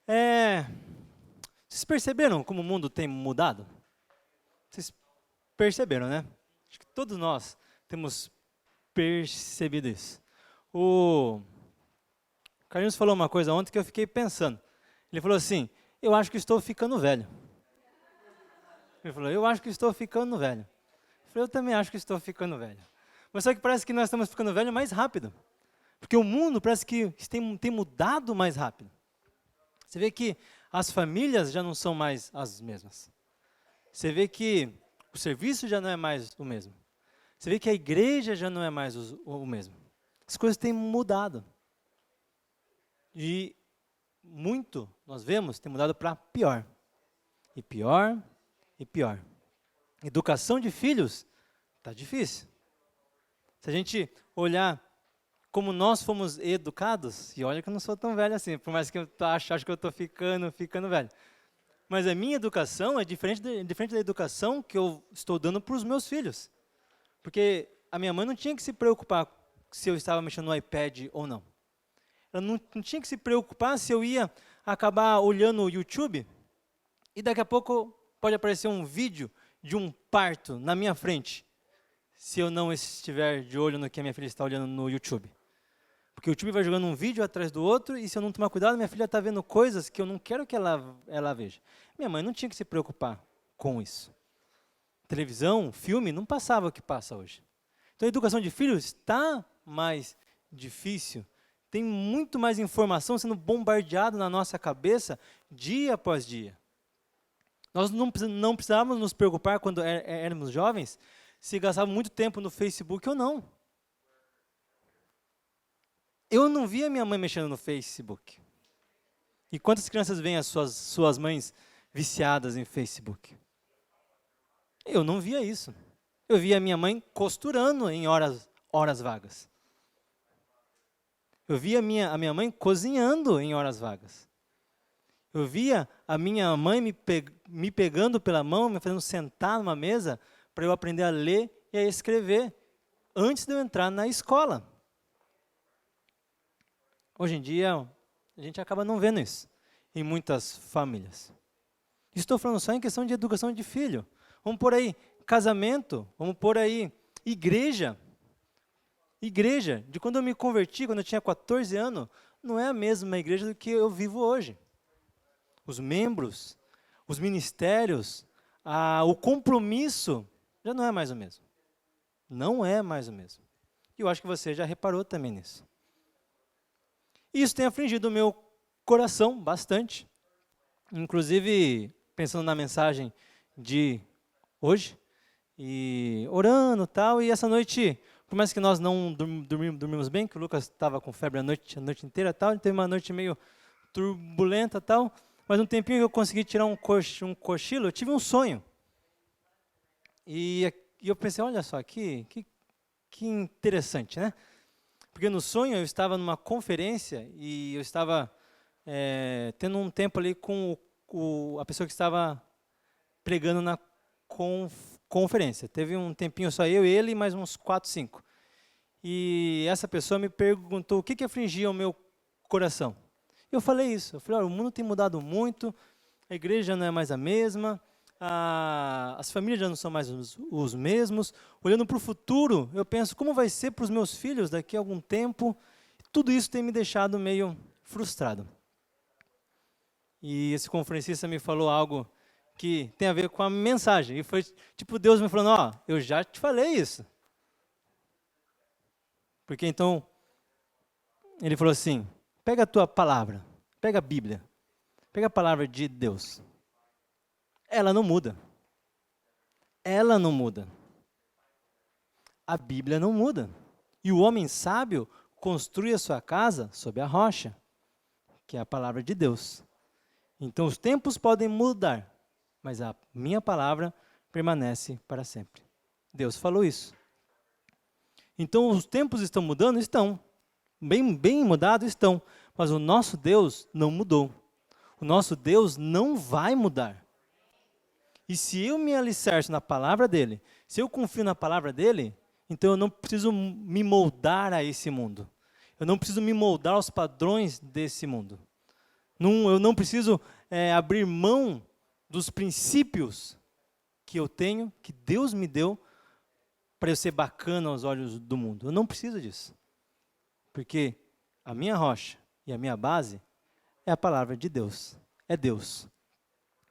É, Vocês perceberam como o mundo tem mudado? Vocês perceberam, né? Acho que todos nós temos percebido isso. O Carlinhos falou uma coisa ontem que eu fiquei pensando. Ele falou assim: eu acho que estou ficando velho. Ele falou: eu acho que estou ficando velho. Eu falei: eu também acho que estou ficando velho. Mas só que parece que nós estamos ficando velho mais rápido. Porque o mundo parece que tem mudado mais rápido. Você vê que as famílias já não são mais as mesmas. Você vê que o serviço já não é mais o mesmo. Você vê que a igreja já não é mais o mesmo. As coisas têm mudado. E muito, nós vemos, tem mudado para pior. E pior, e pior. Educação de filhos está difícil. Se a gente olhar como nós fomos educados, e olha que eu não sou tão velho assim, por mais que eu acho que eu estou ficando velho. Mas a minha educação é diferente da educação que eu estou dando para os meus filhos. Porque a minha mãe não tinha que se preocupar se eu estava mexendo no iPad ou não. Ela não tinha que se preocupar se eu ia acabar olhando o YouTube e daqui a pouco pode aparecer um vídeo de um parto na minha frente, se eu não estiver de olho no que a minha filha está olhando no YouTube. Porque o YouTube vai jogando um vídeo atrás do outro e se eu não tomar cuidado, minha filha está vendo coisas que eu não quero que ela veja. Minha mãe não tinha que se preocupar com isso. Televisão, filme, não passava o que passa hoje. Então a educação de filhos está mais difícil. Tem muito mais informação sendo bombardeada na nossa cabeça dia após dia. Nós não precisávamos nos preocupar quando éramos jovens se gastávamos muito tempo no Facebook ou não. Eu não via minha mãe mexendo no Facebook. E quantas crianças veem as suas mães viciadas em Facebook? Eu não via isso. Eu via minha mãe costurando em horas vagas. Eu via a minha mãe cozinhando em horas vagas. Eu via a minha mãe me pegando pela mão, me fazendo sentar numa mesa para eu aprender a ler e a escrever antes de eu entrar na escola. Hoje em dia, a gente acaba não vendo isso em muitas famílias. Estou falando só em questão de educação de filho. Vamos por aí casamento, vamos por aí igreja. Igreja, de quando eu me converti, quando eu tinha 14 anos, não é a mesma igreja do que eu vivo hoje. Os membros, os ministérios, o compromisso já não é mais o mesmo. Não é mais o mesmo. E eu acho que você já reparou também nisso. Isso tem afligido o meu coração bastante. Inclusive, pensando na mensagem de hoje, e orando e tal, e essa noite, por mais que nós não dormimos bem, que o Lucas estava com febre a noite inteira e tal, teve uma noite meio turbulenta e tal, mas um tempinho que eu consegui tirar um cochilo, eu tive um sonho. E eu pensei, olha só, que interessante, né? Porque no sonho eu estava numa conferência e eu estava tendo um tempo ali com a pessoa que estava pregando na conferência. Teve um tempinho só eu, ele e mais uns 4, 5. E essa pessoa me perguntou o que afligia o meu coração. Eu falei isso, eu falei, olha, o mundo tem mudado muito, a igreja não é mais a mesma, as famílias já não são mais os mesmos. Olhando para o futuro, eu penso, como vai ser para os meus filhos daqui a algum tempo? Tudo isso tem me deixado meio frustrado. E esse conferencista me falou algo que tem a ver com a mensagem. E foi tipo Deus me falando, ó, eu já te falei isso. Porque então, ele falou assim, pega a tua palavra, pega a Bíblia, pega a palavra de Deus. Ela não muda. Ela não muda. A Bíblia não muda. E o homem sábio construi a sua casa sob a rocha, que é a palavra de Deus. Então os tempos podem mudar, mas a minha palavra permanece para sempre. Deus falou isso. Então os tempos estão mudando? Estão. Bem mudados? Estão. Mas o nosso Deus não mudou. O nosso Deus não vai mudar. E se eu me alicerço na palavra dele, se eu confio na palavra dele, então eu não preciso me moldar a esse mundo. Eu não preciso me moldar aos padrões desse mundo. Eu não preciso abrir mão dos princípios que eu tenho, que Deus me deu, para eu ser bacana aos olhos do mundo. Eu não preciso disso. Porque a minha rocha e a minha base é a palavra de Deus. É Deus.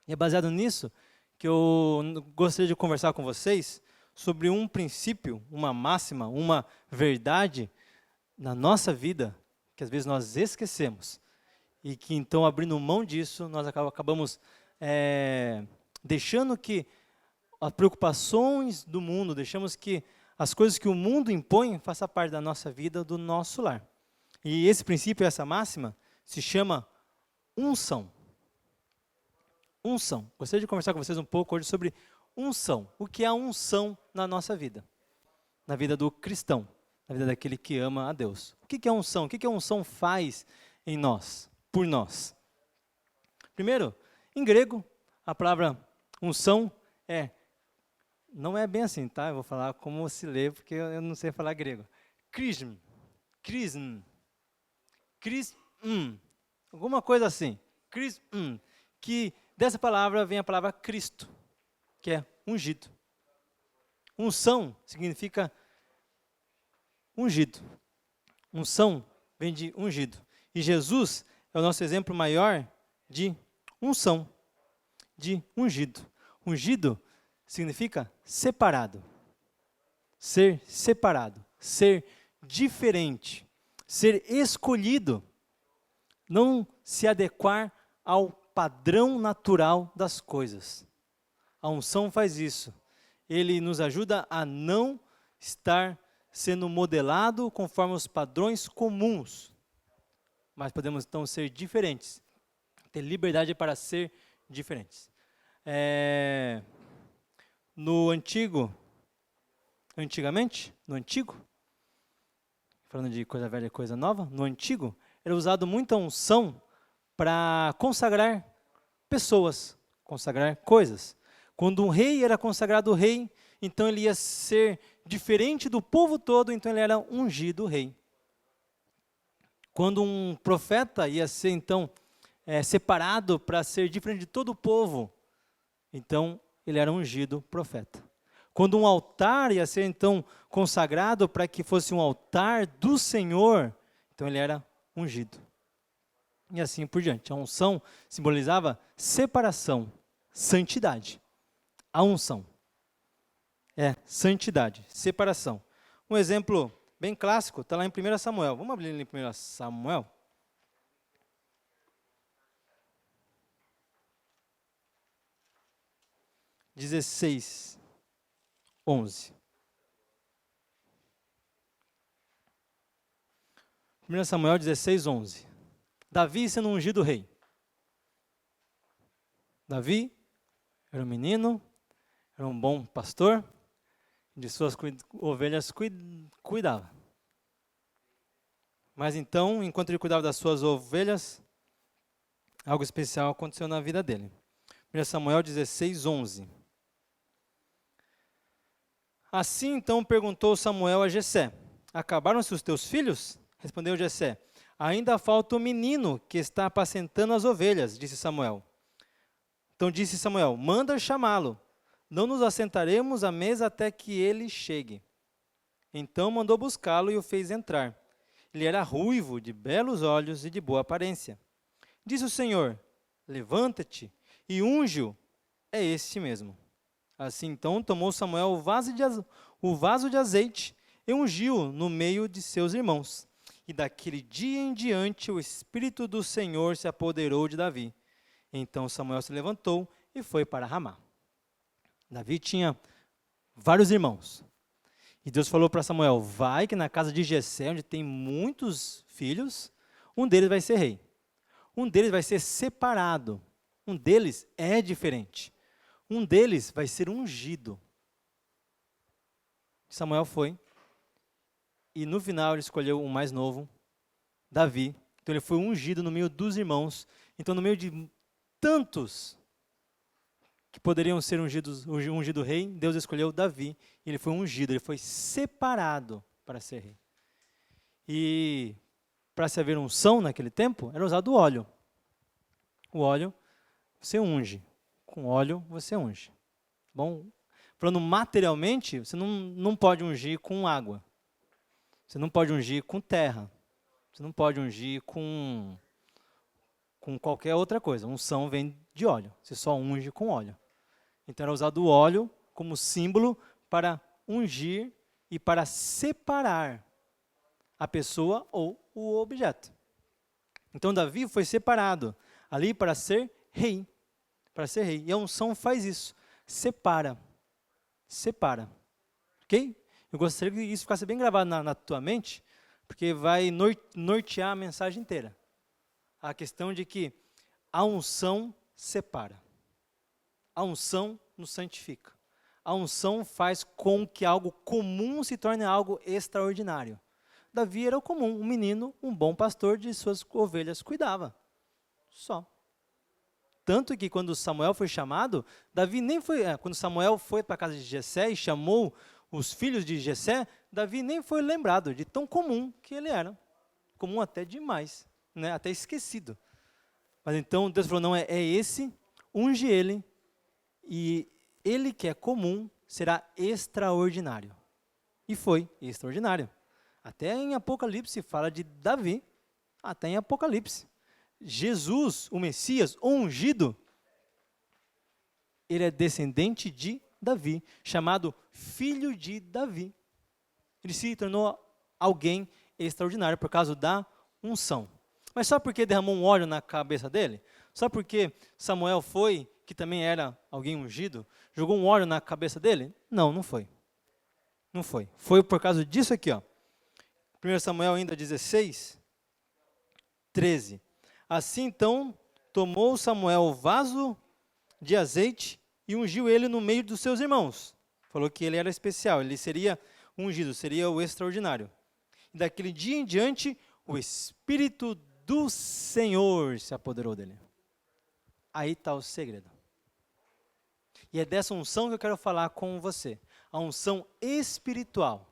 E é baseado nisso que eu gostaria de conversar com vocês sobre um princípio, uma máxima, uma verdade na nossa vida, que às vezes nós esquecemos. E que então, abrindo mão disso, nós acabamos deixando que as preocupações do mundo, deixamos que as coisas que o mundo impõe façam parte da nossa vida, do nosso lar. E esse princípio, essa máxima, se chama unção. Unção. Gostaria de conversar com vocês um pouco hoje sobre unção. O que é a unção na nossa vida? Na vida do cristão, na vida daquele que ama a Deus. O que é unção? O que a unção faz em nós, por nós? Primeiro, em grego, a palavra unção não é bem assim, tá? Eu vou falar como se lê, porque eu não sei falar grego. Krism, alguma coisa assim. Que dessa palavra vem a palavra Cristo, que é ungido. Unção significa ungido. Unção vem de ungido. E Jesus é o nosso exemplo maior de unção, de ungido. Ungido significa separado. Ser separado, ser diferente, ser escolhido, não se adequar ao padrão natural das coisas. A unção faz isso. Ele nos ajuda a não estar sendo modelado conforme os padrões comuns, mas podemos então ser diferentes, ter liberdade para ser diferentes. No antigo, falando de coisa velha e coisa nova, no antigo, era usado muita unção para consagrar pessoas, consagrar coisas. Quando um rei era consagrado rei, então ele ia ser diferente do povo todo, então ele era ungido rei. Quando um profeta ia ser então separado para ser diferente de todo o povo, então ele era ungido profeta. Quando um altar ia ser então consagrado para que fosse um altar do Senhor, então ele era ungido. E assim por diante. A unção simbolizava separação, santidade. A unção é santidade, separação. Um exemplo bem clássico está lá em 1 Samuel. Vamos abrir em 1 Samuel? (16:11). 1 Samuel 16:11. Davi sendo ungido rei. Davi era um menino, era um bom pastor, de suas ovelhas cuidava. Mas então, enquanto ele cuidava das suas ovelhas, algo especial aconteceu na vida dele. 1 Samuel 16:11. Assim então perguntou Samuel a Jessé: acabaram-se os teus filhos? Respondeu Jessé: ainda falta o menino que está apacentando as ovelhas, disse Samuel. Então disse Samuel: manda chamá-lo, não nos assentaremos à mesa até que ele chegue. Então mandou buscá-lo e o fez entrar. Ele era ruivo, de belos olhos e de boa aparência. Disse o Senhor: levanta-te e unge-o, é este mesmo. Assim então tomou Samuel o vaso de azeite e ungiu no meio de seus irmãos. E daquele dia em diante o Espírito do Senhor se apoderou de Davi. Então Samuel se levantou e foi para Ramá. Davi tinha vários irmãos. E Deus falou para Samuel: vai que na casa de Jessé, onde tem muitos filhos, um deles vai ser rei. Um deles vai ser separado. Um deles é diferente. Um deles vai ser ungido. Samuel foi. E no final ele escolheu o mais novo, Davi. Então ele foi ungido no meio dos irmãos. Então no meio de tantos que poderiam ser ungido rei, Deus escolheu Davi. E ele foi ungido, ele foi separado para ser rei. E para se haver unção naquele tempo, era usado óleo. O óleo você unge. Com óleo você unge. Bom, falando materialmente, você não pode ungir com água. Você não pode ungir com terra. Você não pode ungir com qualquer outra coisa. Unção vem de óleo. Você só unge com óleo. Então era usado o óleo como símbolo para ungir e para separar a pessoa ou o objeto. Então Davi foi separado ali para ser rei. Para ser rei. E a unção faz isso. Separa. Separa. Ok? Eu gostaria que isso ficasse bem gravado na tua mente, porque vai nortear a mensagem inteira. A questão de que a unção separa. A unção nos santifica. A unção faz com que algo comum se torne algo extraordinário. Davi era o comum, um menino, um bom pastor de suas ovelhas cuidava. Só. Tanto que quando Samuel foi chamado, Davi nem foi, quando Samuel foi para a casa de Jessé e chamou os filhos de Jessé, Davi nem foi lembrado de tão comum que ele era. Comum até demais, né? Até esquecido. Mas então Deus falou, não, é esse, unge ele, e ele que é comum será extraordinário. E foi extraordinário. Até em Apocalipse fala de Davi, até em Apocalipse. Jesus, o Messias, o ungido, ele é descendente de Davi, chamado filho de Davi. Ele se tornou alguém extraordinário por causa da unção. Mas só porque derramou um óleo na cabeça dele? Só porque Samuel foi, que também era alguém ungido, jogou um óleo na cabeça dele? Não, não foi. Não foi. Foi por causa disso aqui, ó. 1 Samuel ainda 16, 13. Assim então, tomou Samuel o vaso de azeite e ungiu ele no meio dos seus irmãos. Falou que ele era especial, ele seria ungido, seria o extraordinário. E daquele dia em diante, o Espírito do Senhor se apoderou dele. Aí está o segredo. E é dessa unção que eu quero falar com você. A unção espiritual.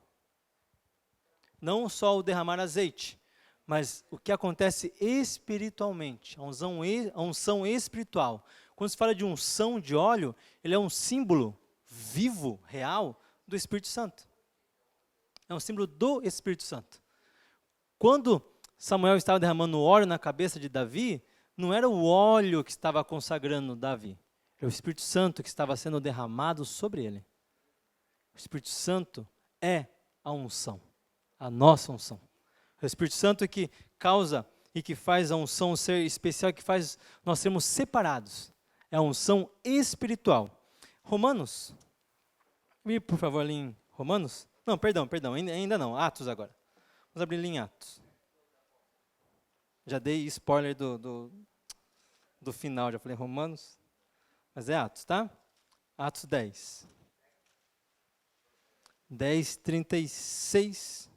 Não só o derramar azeite, mas o que acontece espiritualmente. A unção espiritual. Quando se fala de unção de óleo, ele é um símbolo vivo, real, do Espírito Santo. É um símbolo do Espírito Santo. Quando Samuel estava derramando óleo na cabeça de Davi, não era o óleo que estava consagrando Davi. Era o Espírito Santo que estava sendo derramado sobre ele. O Espírito Santo é a unção, a nossa unção. É o Espírito Santo que causa e que faz a unção ser especial, que faz nós sermos separados. É a unção espiritual. Romanos, me por favor ali em Romanos. Não, perdão, ainda não, Atos agora. Vamos abrir ali em Atos. Já dei spoiler do final, já falei Romanos, mas é Atos, tá? Atos 10. 10, 36,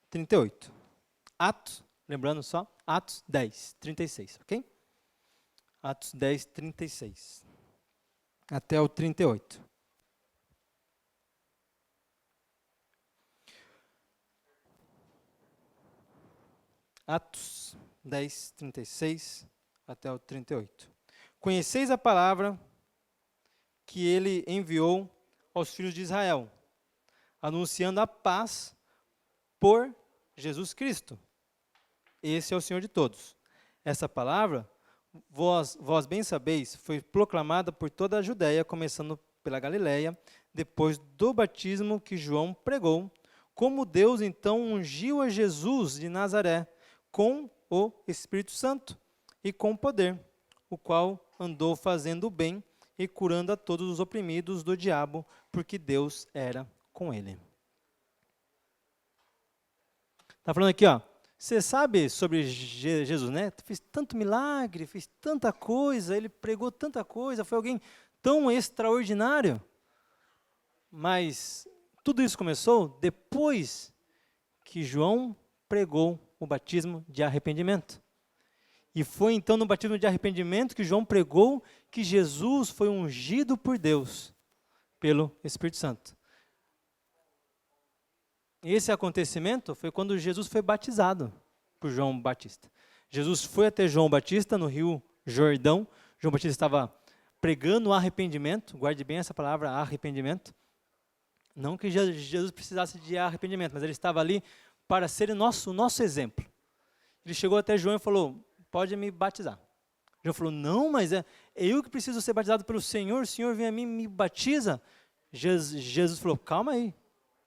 38. Atos, lembrando só, Atos 10, 36, ok? Atos 10, 36. Até o 38. Atos 10, 36 até o 38. Conheceis a palavra que ele enviou aos filhos de Israel, anunciando a paz por Jesus Cristo. Esse é o Senhor de todos. Essa palavra, vós bem sabeis, foi proclamada por toda a Judéia, começando pela Galiléia, depois do batismo que João pregou, como Deus então ungiu a Jesus de Nazaré com o Espírito Santo e com poder, o qual andou fazendo o bem e curando a todos os oprimidos do diabo, porque Deus era com ele. Está falando aqui, ó. Você sabe sobre Jesus, né? Fez tanto milagre, fez tanta coisa, ele pregou tanta coisa, foi alguém tão extraordinário. Mas tudo isso começou depois que João pregou o batismo de arrependimento. E foi então no batismo de arrependimento que João pregou que Jesus foi ungido por Deus, pelo Espírito Santo. Esse acontecimento foi quando Jesus foi batizado por João Batista. Jesus foi até João Batista no rio Jordão. João Batista estava pregando o arrependimento, guarde bem essa palavra, arrependimento. Não que Jesus precisasse de arrependimento, mas ele estava ali para ser o nosso exemplo. Ele chegou até João e falou, pode me batizar. João falou, não, mas é eu que preciso ser batizado pelo Senhor, o Senhor vem a mim e me batiza. Jesus falou, calma aí,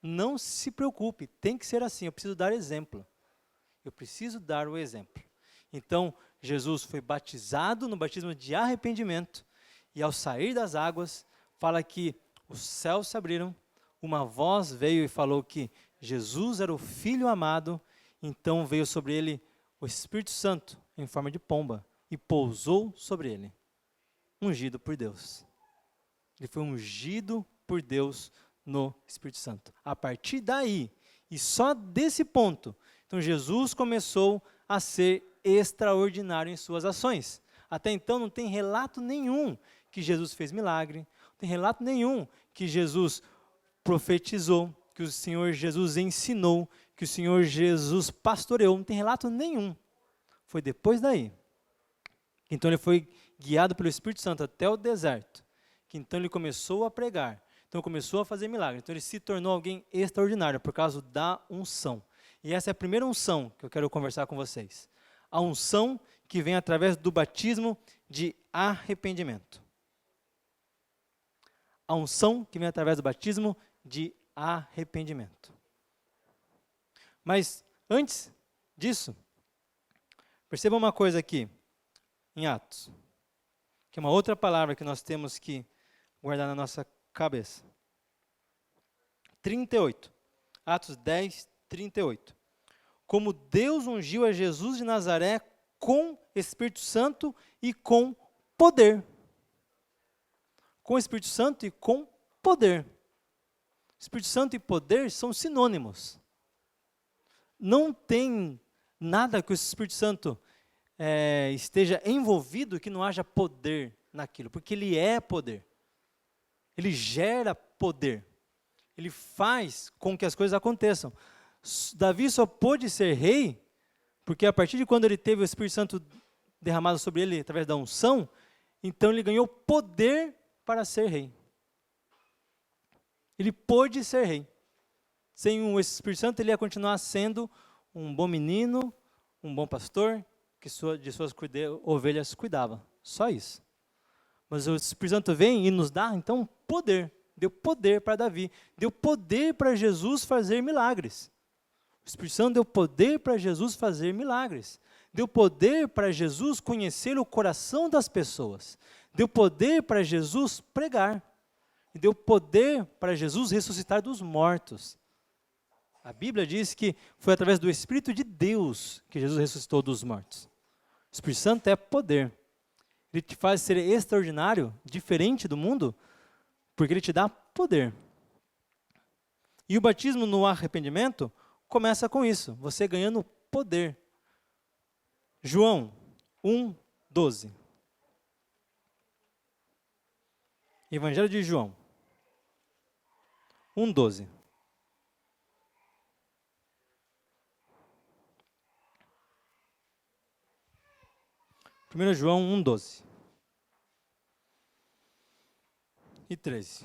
não se preocupe, tem que ser assim, eu preciso dar exemplo. Eu preciso dar o exemplo. Então, Jesus foi batizado no batismo de arrependimento, e ao sair das águas, fala que os céus se abriram, uma voz veio e falou que Jesus era o Filho amado, então veio sobre ele o Espírito Santo em forma de pomba e pousou sobre ele, ungido por Deus. Ele foi ungido por Deus no Espírito Santo. A partir daí, e só desse ponto, então Jesus começou a ser extraordinário em suas ações. Até então não tem relato nenhum que Jesus fez milagre, não tem relato nenhum que Jesus profetizou, que o Senhor Jesus ensinou, que o Senhor Jesus pastoreou, não tem relato nenhum. Foi depois daí. Então ele foi guiado pelo Espírito Santo até o deserto, que então ele começou a pregar, então começou a fazer milagres, então ele se tornou alguém extraordinário por causa da unção. E essa é a primeira unção que eu quero conversar com vocês. A unção que vem através do batismo de arrependimento. A unção que vem através do batismo de arrependimento. Mas antes disso, perceba uma coisa aqui em Atos, que é uma outra palavra que nós temos que guardar na nossa cabeça. 38, Atos 10, 38. Como Deus ungiu a Jesus de Nazaré com Espírito Santo e com poder. Com Espírito Santo e com poder. Espírito Santo e poder são sinônimos. Não tem nada que o Espírito Santo esteja envolvido que não haja poder naquilo, porque ele é poder. Ele gera poder. Ele faz com que as coisas aconteçam. Davi só pôde ser rei porque a partir de quando ele teve o Espírito Santo derramado sobre ele através da unção, então ele ganhou poder para ser rei. Ele pôde ser rei. Sem o Espírito Santo ele ia continuar sendo um bom menino, um bom pastor, que de suas ovelhas cuidava. Só isso. Mas o Espírito Santo vem e nos dá, então, poder. Deu poder para Davi. Deu poder para Jesus fazer milagres. O Espírito Santo deu poder para Jesus fazer milagres. Deu poder para Jesus conhecer o coração das pessoas. Deu poder para Jesus pregar. E deu poder para Jesus ressuscitar dos mortos. A Bíblia diz que foi através do Espírito de Deus que Jesus ressuscitou dos mortos. O Espírito Santo é poder. Ele te faz ser extraordinário, diferente do mundo, porque ele te dá poder. E o batismo no arrependimento começa com isso, você ganhando poder. João 1:12. Evangelho de João 1:12. Primeiro João 1:12 e 13.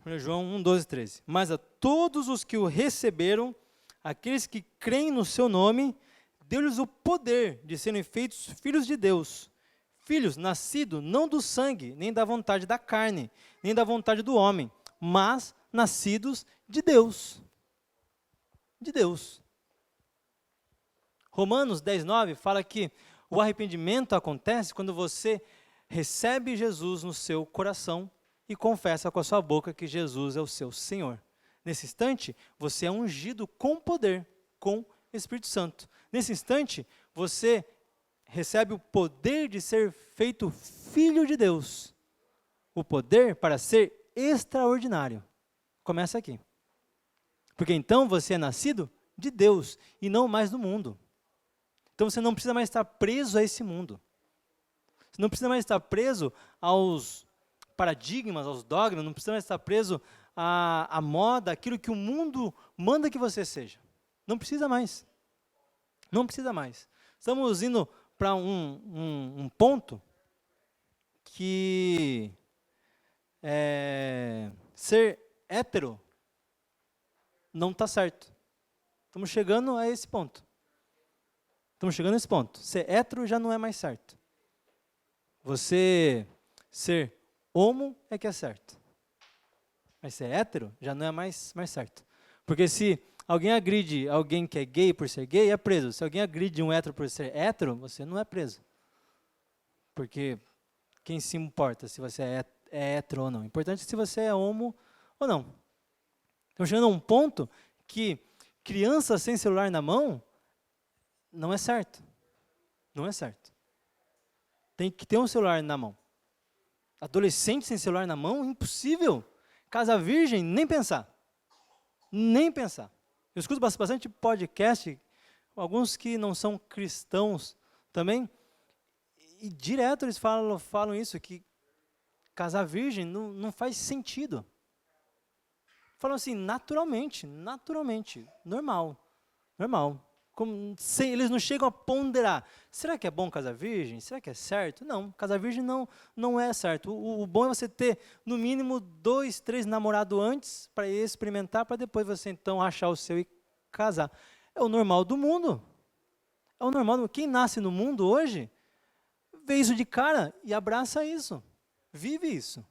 1 João 1:12 e 13. Mas a todos os que o receberam, aqueles que creem no seu nome, deu-lhes o poder de serem feitos filhos de Deus. Filhos nascidos não do sangue, nem da vontade da carne, nem da vontade do homem, mas nascidos de Deus. De Deus. Romanos 10:9 fala que o arrependimento acontece quando você recebe Jesus no seu coração e confessa com a sua boca que Jesus é o seu Senhor. Nesse instante, você é ungido com poder, com Espírito Santo. Nesse instante, você recebe o poder de ser feito filho de Deus. O poder para ser extraordinário. Começa aqui. Porque então você é nascido de Deus e não mais do mundo. Então você não precisa mais estar preso a esse mundo. Você não precisa mais estar preso aos paradigmas, aos dogmas, não precisa mais estar preso à moda, aquilo que o mundo manda que você seja. Não precisa mais. Não precisa mais. Estamos indo para um ponto que ser hétero não está certo. Estamos chegando a esse ponto. Ser hétero já não é mais certo. Você ser homo é que é certo. Mas ser hétero já não é mais certo. Porque se alguém agride alguém que é gay por ser gay, é preso. Se alguém agride um hétero por ser hétero, você não é preso. Porque quem se importa se você é hétero ou não? O importante é se você é homo ou não. Estamos chegando a um ponto que criança sem celular na mão não é certo. Não é certo. Tem que ter um celular na mão. Adolescente sem celular na mão, impossível. Casa virgem, nem pensar. Nem pensar. Eu escuto bastante podcast, alguns que não são cristãos também, e direto eles falam isso, que casar virgem não faz sentido. Falam assim, naturalmente, normal. Eles não chegam a ponderar. Será que é bom casar virgem? Será que é certo? Não, casar virgem não é certo. O bom é você ter, no mínimo, 2, 3 namorados antes, para experimentar, para depois você, então, achar o seu e casar. É o normal do mundo. É o normal. Quem nasce no mundo hoje, vê isso de cara e abraça isso. Vive isso.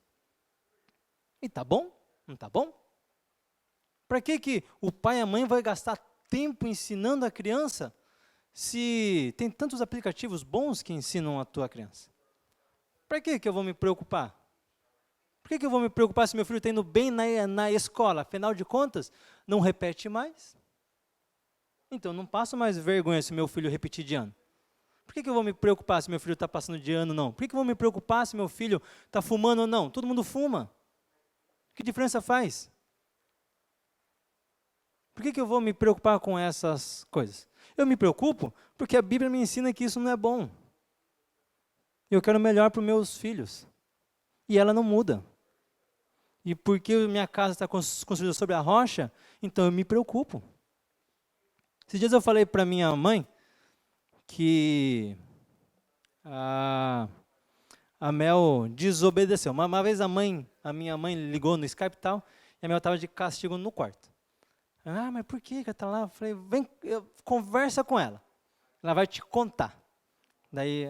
E tá bom? Não tá bom? Para que o pai e a mãe vão gastar tempo ensinando a criança se tem tantos aplicativos bons que ensinam a tua criança? Para que eu vou me preocupar? Por que eu vou me preocupar se meu filho está indo bem na escola? Afinal de contas, não repete mais. Então, não passo mais vergonha se meu filho repetir de ano. Por que eu vou me preocupar se meu filho está passando de ano ou não? Por que eu vou me preocupar se meu filho está fumando ou não? Todo mundo fuma. Que diferença faz? Por que eu vou me preocupar com essas coisas? Eu me preocupo porque a Bíblia me ensina que isso não é bom. Eu quero o melhor para os meus filhos. E ela não muda. E porque minha casa está construída sobre a rocha, então eu me preocupo. Esses dias eu falei para minha mãe que a Mel desobedeceu. Uma vez a minha mãe ligou no Skype e tal, e a Mel estava de castigo no quarto. Mas por que ela está lá? Eu falei, vem, conversa com ela. Ela vai te contar. Daí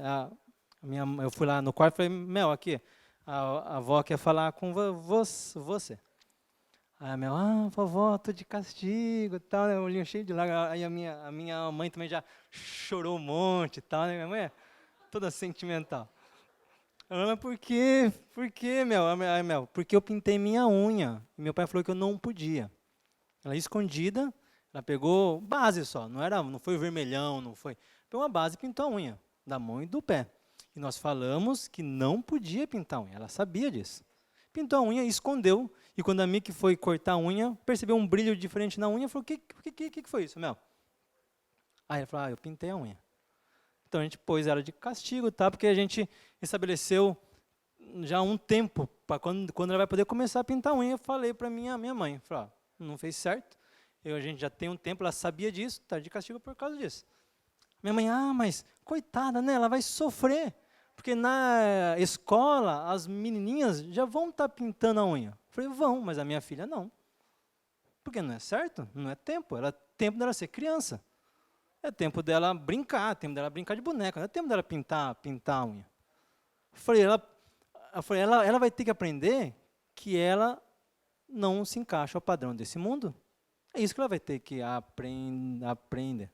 eu fui lá no quarto e falei, Mel, aqui, a avó quer falar com você. Aí a Mel, vovó, estou de castigo e tal, né? Olhinho cheio de lágrimas. Aí a minha mãe também já chorou um monte e tal, né? Minha mãe é toda sentimental. Mas por quê? Por quê, Mel? Aí, Mel, porque eu pintei minha unha. E meu pai falou que eu não podia. Ela escondida, ela pegou base só, não foi vermelhão, não foi. Pegou uma base e pintou a unha, da mão e do pé. E nós falamos que não podia pintar a unha, ela sabia disso. Pintou a unha e escondeu. E quando a Miki foi cortar a unha, percebeu um brilho diferente na unha, falou, o que foi isso, Mel? Aí ela falou, eu pintei a unha. Então a gente pôs ela de castigo, tá? Porque a gente estabeleceu já um tempo, para quando ela vai poder começar a pintar a unha, eu falei para minha mãe, falei, não fez certo, a gente já tem um tempo, ela sabia disso, está de castigo por causa disso. Minha mãe, mas coitada, né, ela vai sofrer, porque na escola as menininhas já vão estar pintando a unha. Eu falei, vão, mas a minha filha não. Porque não é certo, não é tempo, é tempo dela ser criança. É tempo dela brincar, de boneca, não é tempo dela pintar a unha. Eu falei, ela vai ter que aprender que ela não se encaixa ao padrão desse mundo. É isso que ela vai ter que aprender.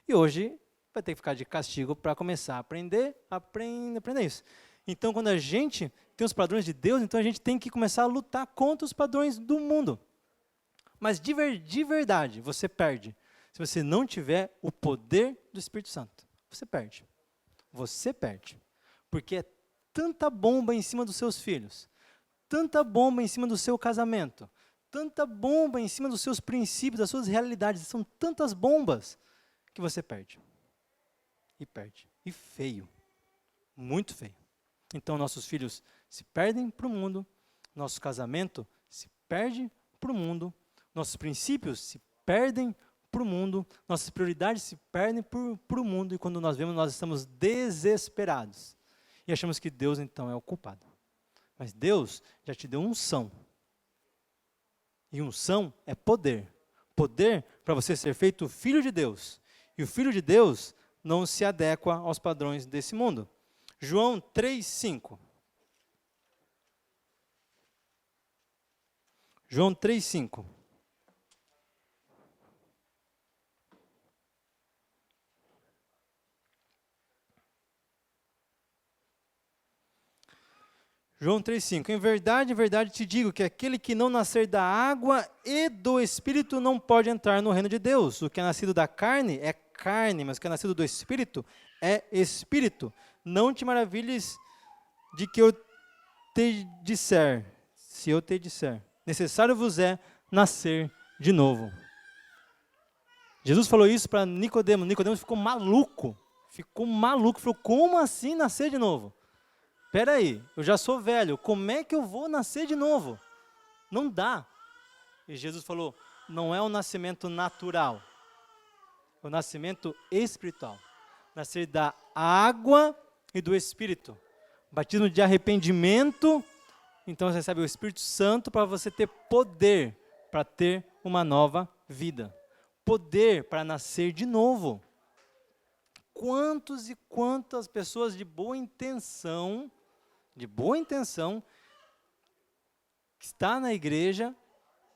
E hoje vai ter que ficar de castigo para começar a aprender isso. Então, quando a gente tem os padrões de Deus, então a gente tem que começar a lutar contra os padrões do mundo. Mas de verdade, você perde. Se você não tiver o poder do Espírito Santo, você perde. Você perde. Porque é tanta bomba em cima dos seus filhos, tanta bomba em cima do seu casamento, tanta bomba em cima dos seus princípios, das suas realidades, são tantas bombas que você perde. E perde. E feio. Muito feio. Então, nossos filhos se perdem para o mundo, nosso casamento se perde para o mundo, nossos princípios se perdem para o mundo, nossas prioridades se perdem para o mundo, e quando nós vemos, nós estamos desesperados. e achamos que Deus então é o culpado. Mas Deus já te deu unção. E unção é poder. Poder para você ser feito filho de Deus. E o filho de Deus não se adequa aos padrões desse mundo. João 3,5. João 3,5. João 3,5. Em verdade te digo que aquele que não nascer da água e do Espírito não pode entrar no reino de Deus. O que é nascido da carne é carne, mas o que é nascido do Espírito é Espírito. Não te maravilhes de que eu te disser, se eu te disser, necessário vos é nascer de novo. Jesus falou isso para Nicodemo. Nicodemo ficou maluco. Falou, como assim nascer de novo? Espera aí, eu já sou velho, como é que eu vou nascer de novo? Não dá. E Jesus falou, não é o nascimento natural, é o nascimento espiritual. Nascer da água e do Espírito. Batismo de arrependimento, então você recebe o Espírito Santo para você ter poder, para ter uma nova vida. Poder para nascer de novo. Quantos e quantas pessoas de boa intenção, que está na igreja,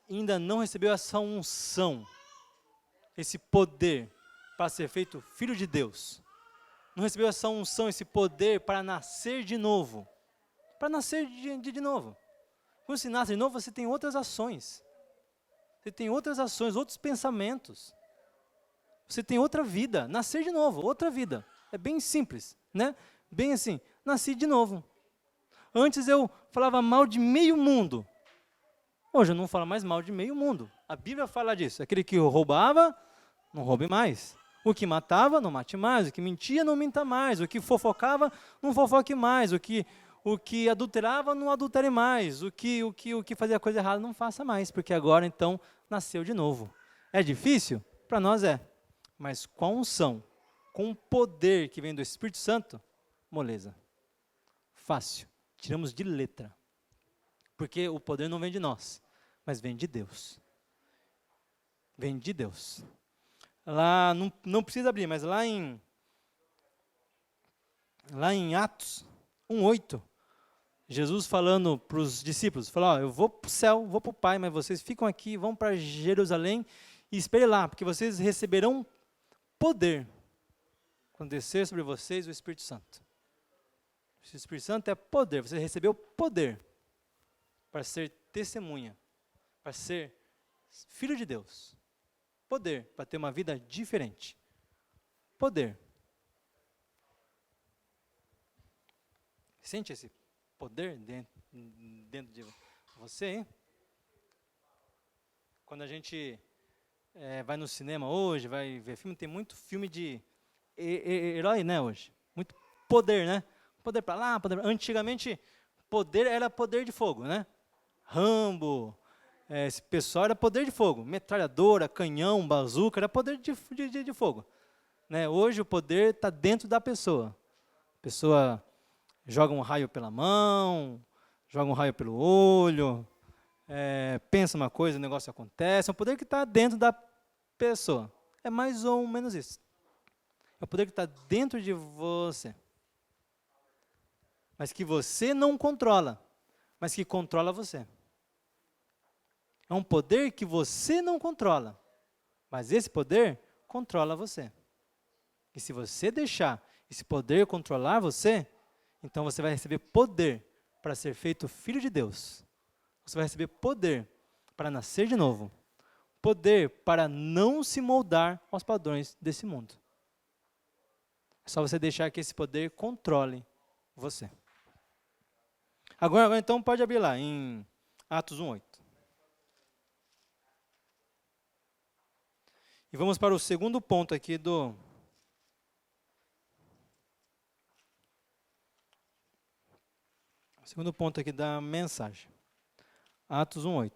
ainda não recebeu essa unção, esse poder para ser feito filho de Deus. Não recebeu essa unção, esse poder para nascer de novo. Para nascer de novo. Quando se nasce de novo, você tem outras ações. Você tem outras ações, outros pensamentos. Você tem outra vida. Nascer de novo, outra vida. É bem simples, né? Bem assim, nasci de novo. Antes eu falava mal de meio mundo. Hoje eu não falo mais mal de meio mundo. A Bíblia fala disso. Aquele que roubava, não roube mais. O que matava, não mate mais. O que mentia, não minta mais. O que fofocava, não fofoque mais. O que adulterava, não adultere mais. O que fazia coisa errada, não faça mais. Porque agora, então, nasceu de novo. É difícil? Para nós é. Mas com a unção, com o poder que vem do Espírito Santo, moleza. Fácil. Tiramos de letra. Porque o poder não vem de nós, mas vem de Deus. Vem de Deus. Lá, não precisa abrir, mas lá em Atos 1:8, Jesus falando para os discípulos, falou, eu vou para o céu, vou para o Pai, mas vocês ficam aqui, vão para Jerusalém e esperem lá, porque vocês receberão poder quando descer sobre vocês o Espírito Santo. O Espírito Santo é poder, você recebeu poder para ser testemunha, para ser filho de Deus. Poder para ter uma vida diferente. Poder. Sente esse poder dentro de você, hein? Quando a gente vai no cinema hoje, vai ver filme, tem muito filme de herói, né, hoje? Muito poder, né? Poder para lá, poder. Antigamente, poder era poder de fogo, né? Rambo, esse pessoal era poder de fogo. Metralhadora, canhão, bazuca, era poder de fogo. Né? Hoje o poder está dentro da pessoa. A pessoa joga um raio pela mão, joga um raio pelo olho, pensa uma coisa, o negócio acontece. É um poder que está dentro da pessoa. É mais ou menos isso. É o poder que está dentro de você. Mas que você não controla, mas que controla você. É um poder que você não controla, mas esse poder controla você. E se você deixar esse poder controlar você, então você vai receber poder para ser feito filho de Deus. Você vai receber poder para nascer de novo. Poder para não se moldar aos padrões desse mundo. É só você deixar que esse poder controle você. Agora então pode abrir lá em Atos 1:8. E vamos para o segundo ponto aqui da mensagem. Atos 1:8.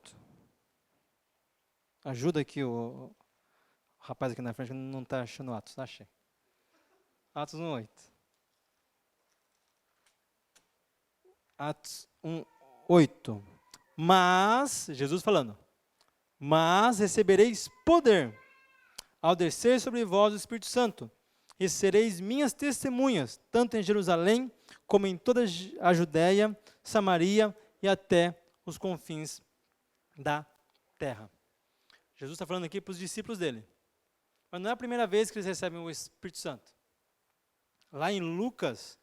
Ajuda aqui o rapaz aqui na frente que não está achando Atos, achei. Atos 1:8. Atos 1, 8. Mas, Jesus falando, mas recebereis poder ao descer sobre vós o Espírito Santo, e sereis minhas testemunhas, tanto em Jerusalém, como em toda a Judéia, Samaria e até os confins da terra. Jesus está falando aqui para os discípulos dele. Mas não é a primeira vez que eles recebem o Espírito Santo. Lá em Lucas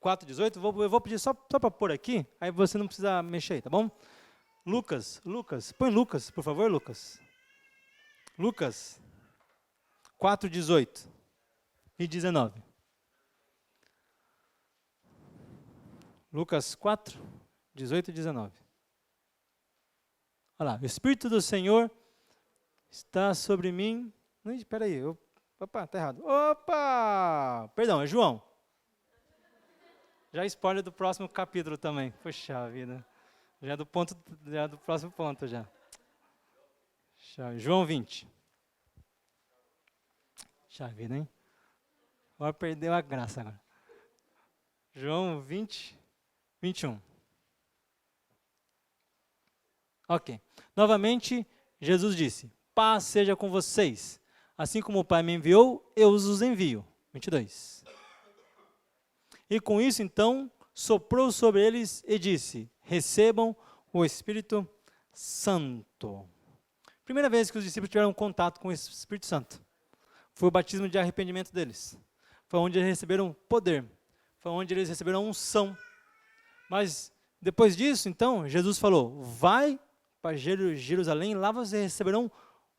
4,18, eu vou pedir só para pôr aqui, aí você não precisa mexer aí, tá bom? Lucas, põe Lucas, por favor, Lucas. Lucas 4,18 e 19. Lucas 4, 18 e 19. Olha lá, o Espírito do Senhor está sobre mim. Espera aí, opa, tá errado. Opa! Perdão, é João. Já spoiler do próximo capítulo também. Poxa vida. Já do próximo ponto já. João 20. Puxa vida, hein? Agora perdeu a graça agora. João 20, 21. Ok. Novamente, Jesus disse, paz seja com vocês. Assim como o Pai me enviou, eu os envio. 22. E com isso, então, soprou sobre eles e disse, recebam o Espírito Santo. Primeira vez que os discípulos tiveram contato com o Espírito Santo. Foi o batismo de arrependimento deles. Foi onde eles receberam poder. Foi onde eles receberam unção. Mas, depois disso, então, Jesus falou, vai para Jerusalém, lá vocês receberão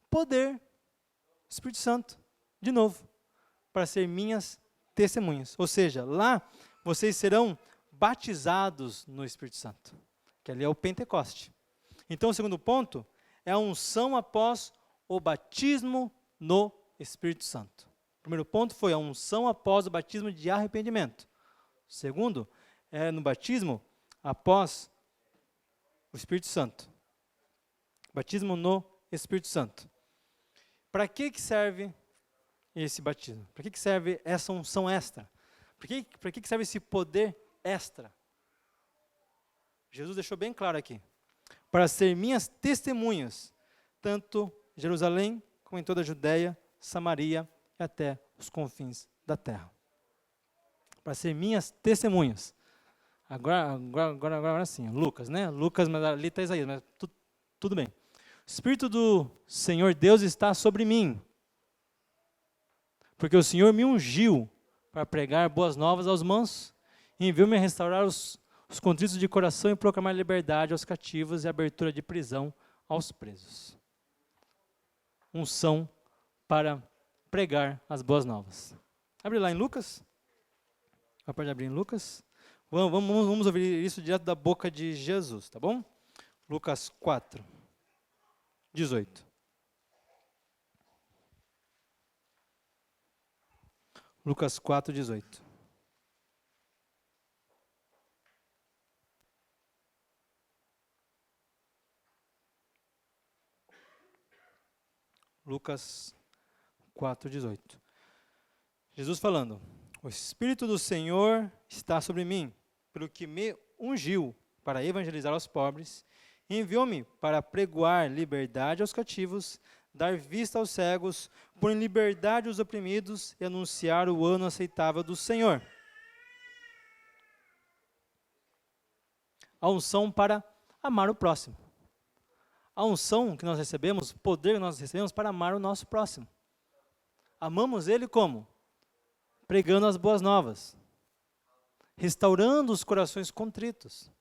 poder, Espírito Santo, de novo, para ser minhas testemunhas. Ou seja, lá vocês serão batizados no Espírito Santo, que ali é o Pentecoste. Então, o segundo ponto é a unção após o batismo no Espírito Santo. O primeiro ponto foi a unção após o batismo de arrependimento. O segundo é no batismo após o Espírito Santo. Batismo no Espírito Santo. Para que serve esse batismo? Para que serve essa unção extra? Para que serve esse poder extra? Jesus deixou bem claro aqui. Para ser minhas testemunhas, tanto em Jerusalém, como em toda a Judéia, Samaria e até os confins da terra. Para ser minhas testemunhas. Agora sim, Lucas, né? Lucas, mas ali está Isaías, mas tudo bem. O Espírito do Senhor Deus está sobre mim, porque o Senhor me ungiu para pregar boas novas aos mansos, e enviou-me a restaurar os contritos de coração e proclamar liberdade aos cativos e abertura de prisão aos presos. Unção para pregar as boas novas. Abre lá em Lucas. Pode abrir em Lucas. Vamos ouvir isso direto da boca de Jesus, tá bom? Lucas 4, 18. Lucas 4, 18. Lucas 4, 18. Jesus falando, o Espírito do Senhor está sobre mim, pelo que me ungiu para evangelizar aos pobres, e enviou-me para pregoar liberdade aos cativos, dar vista aos cegos, pôr em liberdade os oprimidos e anunciar o ano aceitável do Senhor. A unção para amar o próximo. A unção que nós recebemos, o poder que nós recebemos para amar o nosso próximo. Amamos ele como? Pregando as boas novas, restaurando os corações contritos,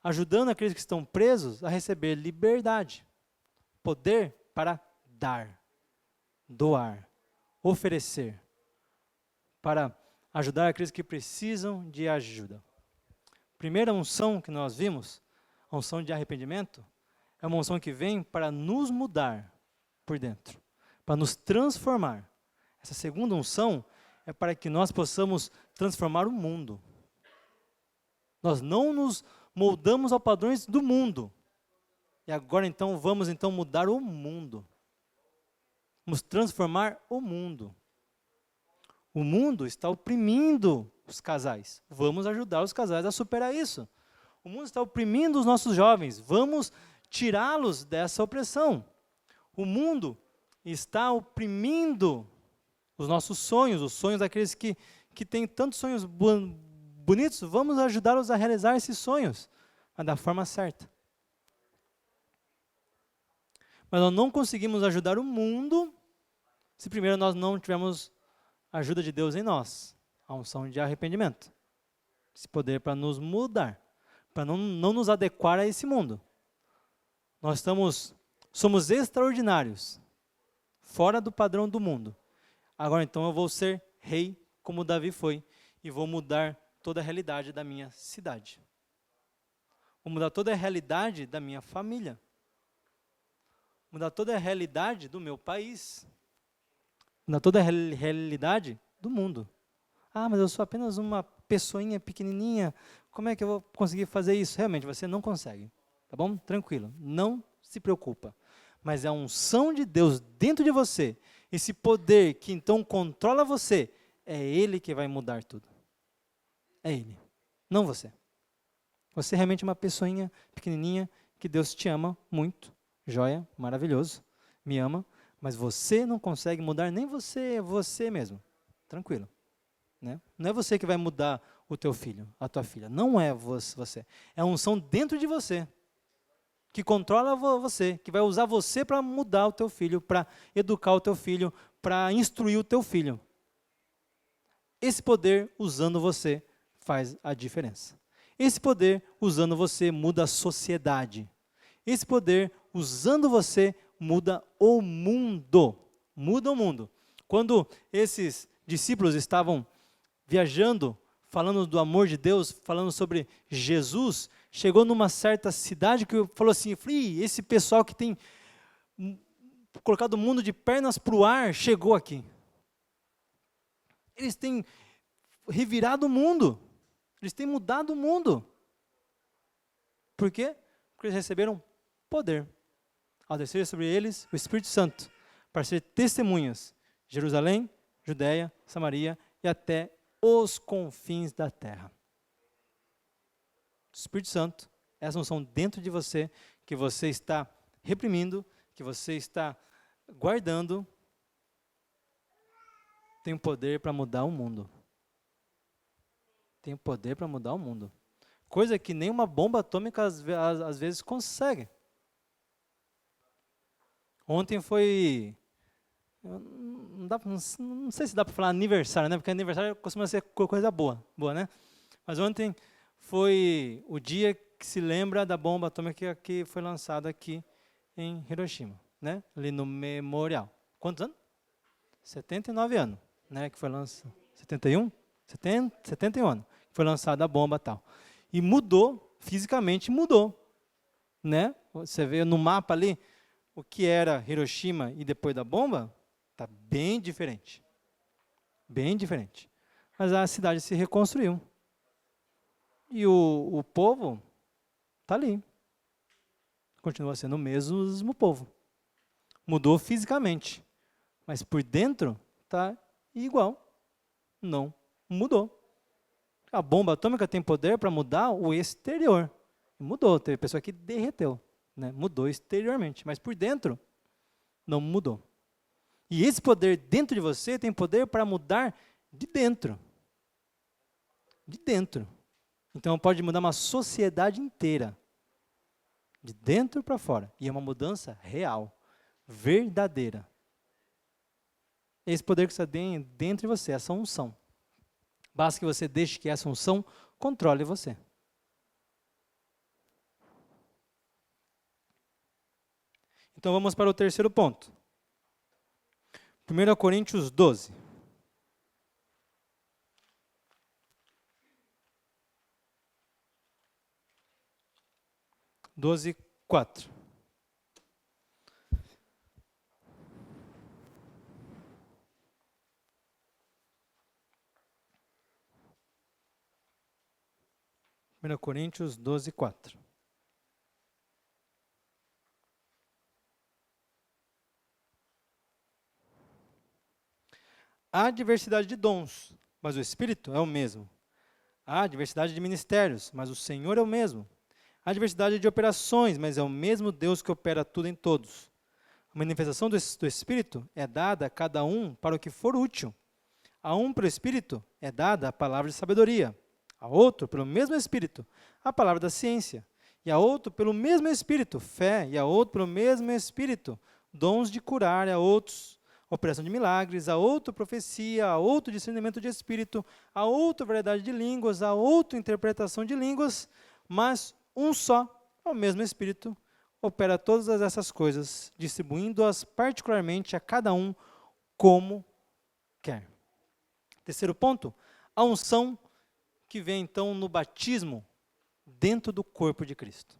ajudando aqueles que estão presos a receber liberdade, poder para dar, doar, oferecer, para ajudar aqueles que precisam de ajuda. Primeira unção que nós vimos, a unção de arrependimento, é uma unção que vem para nos mudar por dentro, para nos transformar. Essa segunda unção é para que nós possamos transformar o mundo. Nós não nos moldamos aos padrões do mundo. E agora então vamos mudar o mundo. Vamos transformar o mundo. O mundo está oprimindo os casais. Vamos ajudar os casais a superar isso. O mundo está oprimindo os nossos jovens. Vamos tirá-los dessa opressão. O mundo está oprimindo os nossos sonhos, os sonhos daqueles que têm tantos sonhos bonitos. Vamos ajudá-los a realizar esses sonhos, mas da forma certa. Mas nós não conseguimos ajudar o mundo se primeiro nós não tivermos a ajuda de Deus em nós, a unção de arrependimento, esse poder para nos mudar, para não nos adequar a esse mundo. Nós somos extraordinários, fora do padrão do mundo. Agora então eu vou ser rei como Davi foi e vou mudar toda a realidade da minha cidade. Vou mudar toda a realidade da minha família. Mudar toda a realidade do meu país. Mudar toda a realidade do mundo. Ah, mas eu sou apenas uma pessoinha pequenininha. Como é que eu vou conseguir fazer isso? Realmente, você não consegue. Tá bom? Tranquilo. Não se preocupa. Mas é a unção de Deus dentro de você. Esse poder que então controla você. É Ele que vai mudar tudo. É Ele. Não você. Você é realmente uma pessoinha pequenininha que Deus te ama muito. Joia, maravilhoso. Me ama. Mas você não consegue mudar nem você mesmo. Tranquilo. Né? Não é você que vai mudar o teu filho, a tua filha. Não é você. É a unção dentro de você. Que controla você. Que vai usar você para mudar o teu filho, para educar o teu filho, para instruir o teu filho. Esse poder, usando você, faz a diferença. Esse poder, usando você, muda a sociedade. Esse poder, usando você, muda o mundo. Muda o mundo. Quando esses discípulos estavam viajando, falando do amor de Deus, falando sobre Jesus, chegou numa certa cidade que falou assim, esse pessoal que tem colocado o mundo de pernas para o ar, chegou aqui. Eles têm revirado o mundo. Eles têm mudado o mundo. Por quê? Porque eles receberam poder. Ao descer sobre eles o Espírito Santo, para ser testemunhas, Jerusalém, Judeia, Samaria e até os confins da terra. O Espírito Santo, essa unção dentro de você, que você está reprimindo, que você está guardando, tem o poder para mudar o mundo. Tem o poder para mudar o mundo. Coisa que nem uma bomba atômica às vezes consegue. Ontem foi... Não sei se dá para falar aniversário, né? Porque aniversário costuma ser coisa boa, né? Mas ontem foi o dia que se lembra da bomba atômica que foi lançada aqui em Hiroshima, né? Ali no memorial. Quantos anos? 79 anos, né? Que foi lançado. 71? 71 anos. Foi lançada a bomba e tal. E mudou, fisicamente mudou, né? Você vê no mapa ali o que era Hiroshima e depois da bomba, está bem diferente. Bem diferente. Mas a cidade se reconstruiu. E o povo está ali. Continua sendo o mesmo povo. Mudou fisicamente. Mas por dentro está igual. Não mudou. A bomba atômica tem poder para mudar o exterior. Mudou, teve pessoa que derreteu. Né? Mudou exteriormente, mas por dentro não mudou. E esse poder dentro de você tem poder para mudar de dentro. De dentro. Então pode mudar uma sociedade inteira. De dentro para fora. E é uma mudança real. Verdadeira. Esse poder que está dentro de você, essa unção. Basta que você deixe que essa unção controle você. Então vamos para o terceiro ponto. 1 Coríntios 12. Doze, 4. Primeira Coríntios 12, 4. Há diversidade de dons, mas o Espírito é o mesmo. Há diversidade de ministérios, mas o Senhor é o mesmo. Há diversidade de operações, mas é o mesmo Deus que opera tudo em todos. A manifestação do Espírito é dada a cada um para o que for útil. A um, pelo Espírito, é dada a palavra de sabedoria. A outro, pelo mesmo Espírito, a palavra da ciência. E a outro, pelo mesmo Espírito, fé. E a outro, pelo mesmo Espírito, dons de curar. E a outros, operação de milagres. A outro, profecia. A outro, discernimento de Espírito. A outro, variedade de línguas. A outro, interpretação de línguas. Mas um só, o mesmo Espírito, opera todas essas coisas, distribuindo-as particularmente a cada um como quer. Terceiro ponto, a unção que vem então no batismo dentro do corpo de Cristo.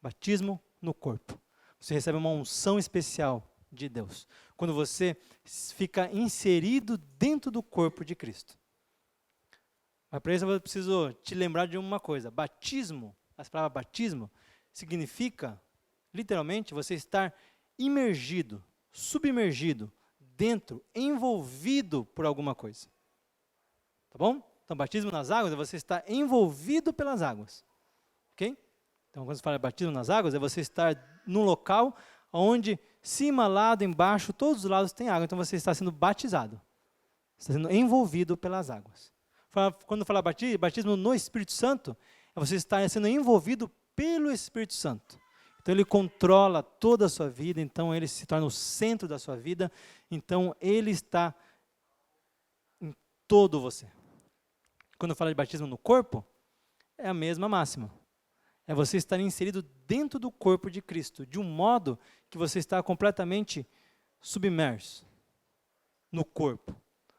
Batismo no corpo. Você recebe uma unção especial de Deus. Quando você fica inserido dentro do corpo de Cristo. Mas para isso eu preciso te lembrar de uma coisa. Batismo, a palavra batismo, significa, literalmente, você estar imergido, submergido, dentro, envolvido por alguma coisa. Tá bom? Então, batismo nas águas é você estar envolvido pelas águas. Ok? Então, quando você fala batismo nas águas, é você estar num local onde cima, lado, embaixo, todos os lados tem água. Então, você está sendo batizado. Está sendo envolvido pelas águas. Quando fala batismo no Espírito Santo, é você estar sendo envolvido pelo Espírito Santo. Então, ele controla toda a sua vida, então ele se torna o centro da sua vida, então ele está em todo você. Quando fala de batismo no corpo, é a mesma máxima. É você estar inserido dentro do corpo de Cristo, de um modo que você está completamente submerso no corpo.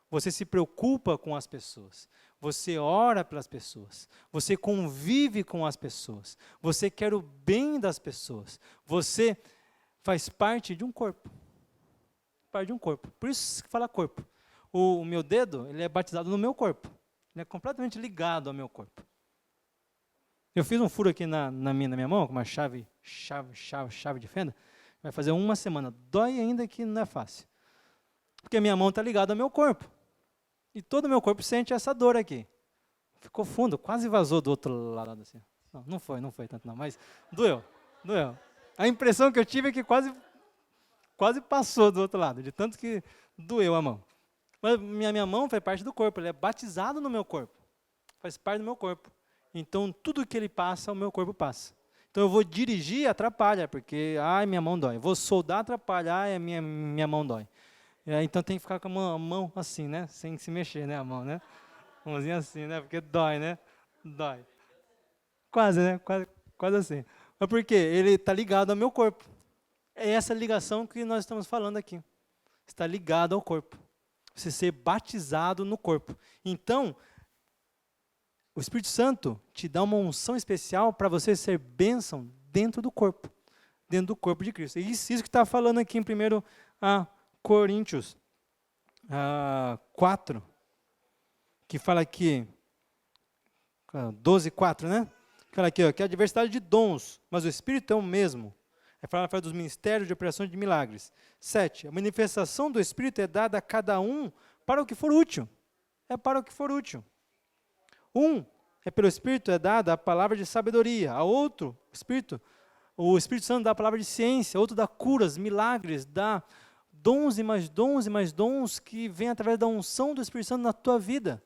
Você se preocupa com as pessoas, você ora pelas pessoas, você convive com as pessoas, você quer o bem das pessoas, você faz parte de um corpo. Parte de um corpo. Por isso que fala corpo. O meu dedo, ele é batizado no meu corpo. Ele é completamente ligado ao meu corpo. Eu fiz um furo aqui na minha mão, com uma chave de fenda. Vai fazer uma semana. Dói ainda que não é fácil. Porque a minha mão está ligada ao meu corpo. E todo o meu corpo sente essa dor aqui. Ficou fundo, quase vazou do outro lado. Assim. Não foi tanto não, mas doeu. A impressão que eu tive é que quase passou do outro lado, de tanto que doeu a mão. Mas minha mão faz parte do corpo, ele é batizado no meu corpo. Faz parte do meu corpo. Então, tudo que ele passa, o meu corpo passa. Então, eu vou dirigir, atrapalha, porque, minha mão dói. Vou soldar, atrapalha, minha mão dói. Então, tem que ficar com a mão assim, né? Sem se mexer, né, a mão, né? Mãozinha assim, né? Porque dói, né? Dói. Quase, né? Quase assim. Mas por quê? Ele está ligado ao meu corpo. É essa ligação que nós estamos falando aqui. Está ligado ao corpo. Você ser batizado no corpo. Então, o Espírito Santo te dá uma unção especial para você ser bênção dentro do corpo de Cristo. E isso que está falando aqui em 1 Coríntios 4, que fala aqui, 12:4, né? Fala aqui, que é a diversidade de dons, mas o Espírito é o mesmo. Fala dos ministérios de operações de milagres. 7, a manifestação do Espírito é dada a cada um para o que for útil. É para o que for útil. Pelo Espírito é dada a palavra de sabedoria. A outro, o Espírito Santo dá a palavra de ciência. Outro dá curas, milagres, dá dons e mais dons e mais dons que vêm através da unção do Espírito Santo na tua vida.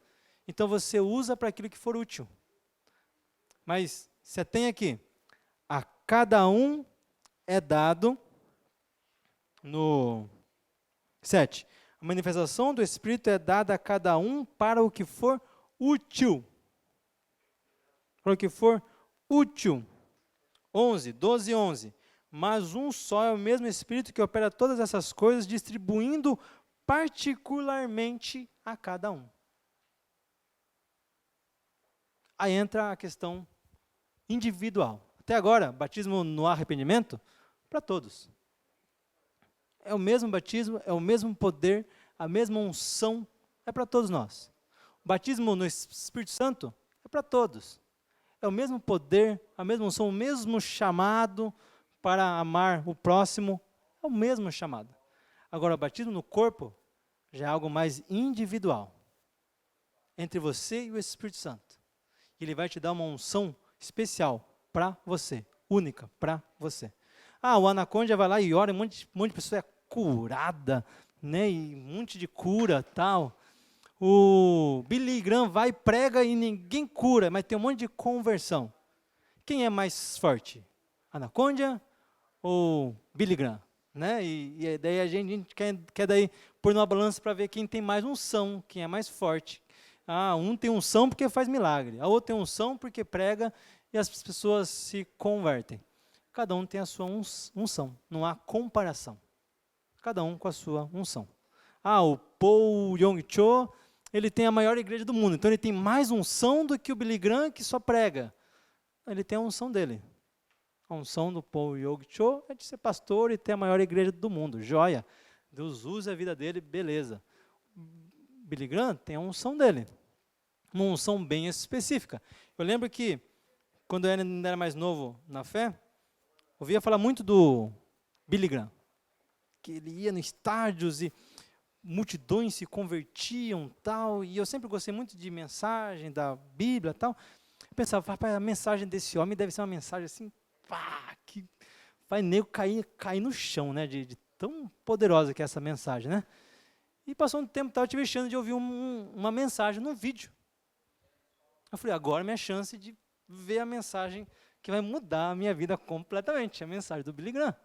Então você usa para aquilo que for útil. Mas você tem aqui, a cada um é dado no 7. A manifestação do Espírito é dada a cada um para o que for útil. Para o que for útil. 12:11. Mas um só é o mesmo Espírito que opera todas essas coisas, distribuindo particularmente a cada um. Aí entra a questão individual. Até agora, batismo no arrependimento, para todos. É o mesmo batismo, é o mesmo poder, a mesma unção, é para todos nós. O batismo no Espírito Santo é para todos. É o mesmo poder, a mesma unção, o mesmo chamado para amar o próximo, é o mesmo chamado. Agora, o batismo no corpo já é algo mais individual, entre você e o Espírito Santo. Ele vai te dar uma unção especial para você, única para você. O Anaconda vai lá e ora, um monte de pessoa é curada, né? E um monte de cura, tal. O Billy Graham vai, prega e ninguém cura, mas tem um monte de conversão. Quem é mais forte? Anaconda ou Billy Graham? Né? E daí a gente quer daí pôr numa balança para ver quem tem mais unção, quem é mais forte. Um tem unção porque faz milagre, a outra tem unção porque prega e as pessoas se convertem. Cada um tem a sua unção, não há comparação. Cada um com a sua unção. O Paul Yong-cho, ele tem a maior igreja do mundo, então ele tem mais unção do que o Billy Graham que só prega. Ele tem a unção dele. A unção do Paul Yong-cho é de ser pastor e ter a maior igreja do mundo. Joia. Deus usa a vida dele, beleza. Billy Graham tem a unção dele. Uma unção bem específica. Eu lembro que, quando eu ainda era mais novo na fé, ouvia falar muito do Billy Graham. Que ele ia nos estádios e multidões se convertiam, tal. E eu sempre gostei muito de mensagem da Bíblia, tal. Eu pensava, a mensagem desse homem deve ser uma mensagem assim, que vai nego cair no chão, né? De tão poderosa que é essa mensagem, né? E passou um tempo, eu tive a chance de ouvir uma mensagem num vídeo. Eu falei, agora é minha chance de ver a mensagem que vai mudar a minha vida completamente, a mensagem do Billy Graham.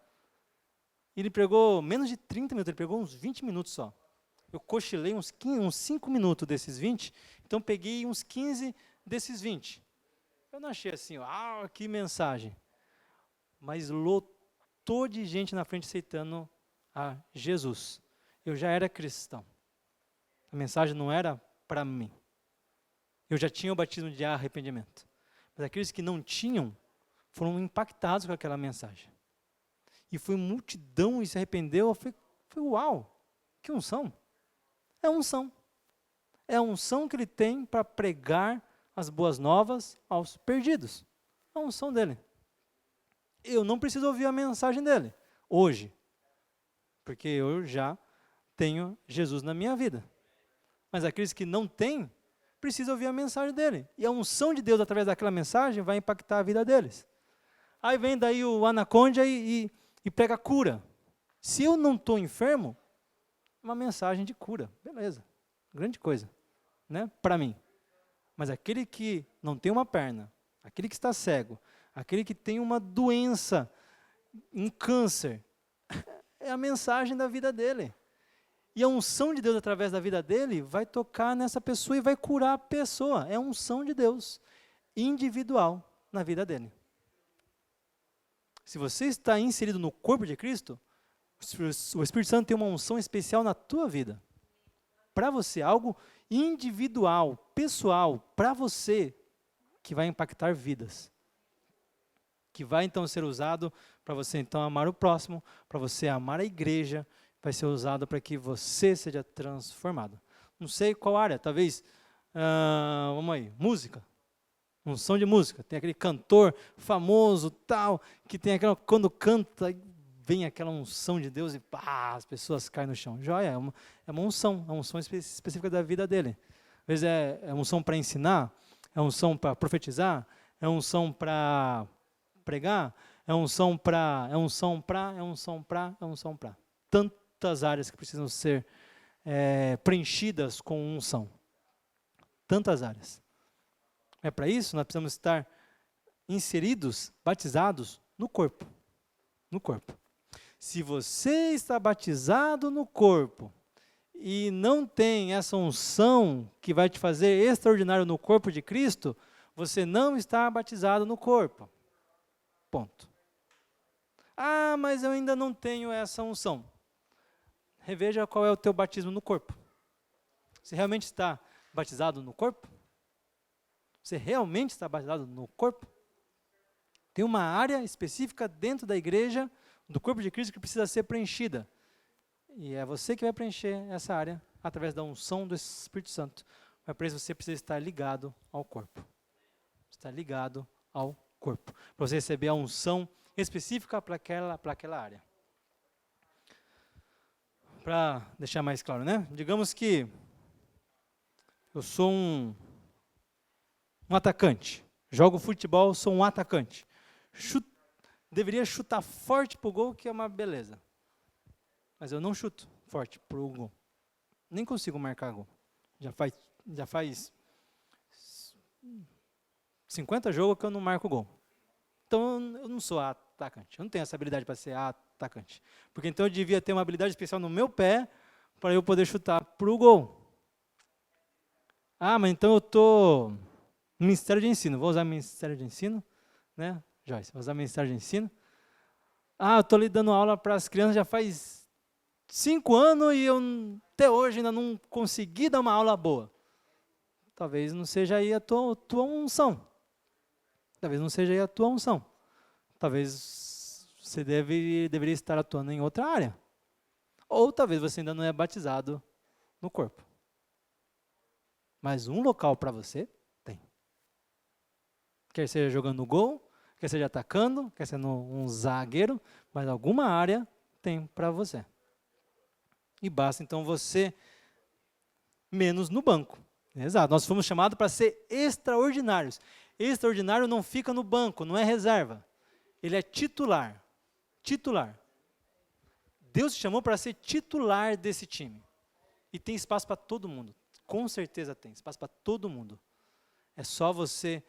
Ele pregou menos de 30 minutos, ele pregou uns 20 minutos só. Eu cochilei uns 5 minutos desses 20, então peguei uns 15 desses 20. Eu não achei assim, que mensagem. Mas lotou de gente na frente aceitando a Jesus. Eu já era cristão. A mensagem não era para mim. Eu já tinha o batismo de arrependimento. Mas aqueles que não tinham foram impactados com aquela mensagem. E foi multidão e se arrependeu. Eu falei, uau, que unção. É unção. É a unção que ele tem para pregar as boas novas aos perdidos. É a unção dele. Eu não preciso ouvir a mensagem dele hoje, porque eu já tenho Jesus na minha vida. Mas aqueles que não têm, precisam ouvir a mensagem dele. E a unção de Deus através daquela mensagem vai impactar a vida deles. Aí vem daí o Anaconda e prega cura. Se eu não estou enfermo, uma mensagem de cura, beleza, grande coisa, né? Para mim. Mas aquele que não tem uma perna, aquele que está cego, aquele que tem uma doença, um câncer, é a mensagem da vida dele. E a unção de Deus através da vida dele vai tocar nessa pessoa e vai curar a pessoa. É a unção de Deus individual na vida dele. Se você está inserido no corpo de Cristo, o Espírito Santo tem uma unção especial na tua vida. Para você, algo individual, pessoal, para você, que vai impactar vidas. Que vai então ser usado para você então amar o próximo, para você amar a igreja, vai ser usado para que você seja transformado. Não sei qual área, talvez, vamos aí, música. Unção de música. Tem aquele cantor famoso, tal, que tem aquela, quando canta, vem aquela unção de Deus e as pessoas caem no chão. Joia, é uma unção, é uma unção específica da vida dele. Às vezes é unção para ensinar, é unção para profetizar, é unção para pregar, é unção para. Tantas áreas que precisam ser preenchidas com unção. Tantas áreas. É para isso nós precisamos estar inseridos, batizados no corpo. No corpo. Se você está batizado no corpo e não tem essa unção que vai te fazer extraordinário no corpo de Cristo, você não está batizado no corpo. Ponto. Mas eu ainda não tenho essa unção. Reveja qual é o teu batismo no corpo. Você realmente está batizado no corpo? Você realmente está batizado no corpo? Tem uma área específica dentro da igreja, do corpo de Cristo, que precisa ser preenchida. E é você que vai preencher essa área através da unção do Espírito Santo. Mas para isso você precisa estar ligado ao corpo. Estar ligado ao corpo. Para você receber a unção específica para aquela área. Para deixar mais claro, né? Digamos que eu sou um Um atacante. Jogo futebol, sou um atacante. Deveria chutar forte pro gol, que é uma beleza. Mas eu não chuto forte pro gol. Nem consigo marcar gol. Já faz 50 jogos que eu não marco gol. Então eu não sou atacante. Eu não tenho essa habilidade para ser atacante. Porque então eu devia ter uma habilidade especial no meu pé para eu poder chutar pro gol. Ah, mas então eu estou no Ministério de Ensino. Vou usar o Ministério de Ensino, né, Joyce? Vou usar o Ministério de Ensino. Ah, eu estou ali dando aula para as crianças já faz 5 anos e eu até hoje ainda não consegui dar uma aula boa. Talvez não seja aí a tua unção. Talvez não seja aí a tua unção. Talvez você deveria estar atuando em outra área. Ou talvez você ainda não é batizado no corpo. Mas um local para você tem. Quer seja jogando gol, quer seja atacando, quer seja um zagueiro, mas alguma área tem para você. E basta então você menos no banco. Exato, nós fomos chamados para ser extraordinários. Extraordinário não fica no banco, não é reserva. Ele é titular. Titular. Deus te chamou para ser titular desse time. E tem espaço para todo mundo. Com certeza tem espaço para todo mundo. É só você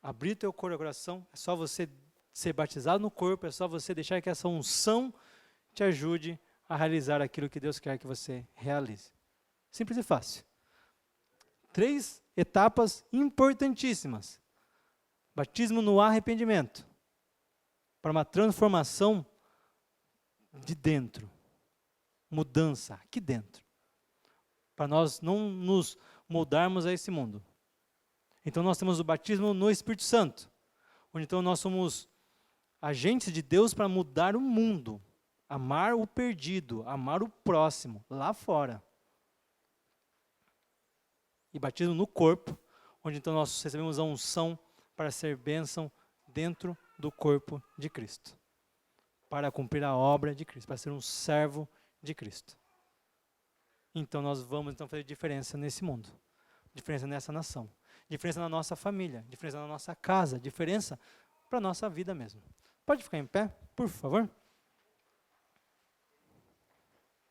abrir teu coração, é só você ser batizado no corpo, é só você deixar que essa unção te ajude a realizar aquilo que Deus quer que você realize. Simples e fácil. 3 etapas importantíssimas. Batismo no arrependimento. Para uma transformação de dentro. Mudança aqui dentro. Para nós não nos moldarmos a esse mundo. Então nós temos o batismo no Espírito Santo. Onde então nós somos agentes de Deus para mudar o mundo. Amar o perdido, amar o próximo, lá fora. E batismo no corpo, onde então nós recebemos a unção para ser bênção dentro do corpo de Cristo. Para cumprir a obra de Cristo, para ser um servo de Cristo. Então nós vamos então fazer diferença nesse mundo. Diferença nessa nação. Diferença na nossa família, diferença na nossa casa, diferença para a nossa vida mesmo. Pode ficar em pé, por favor?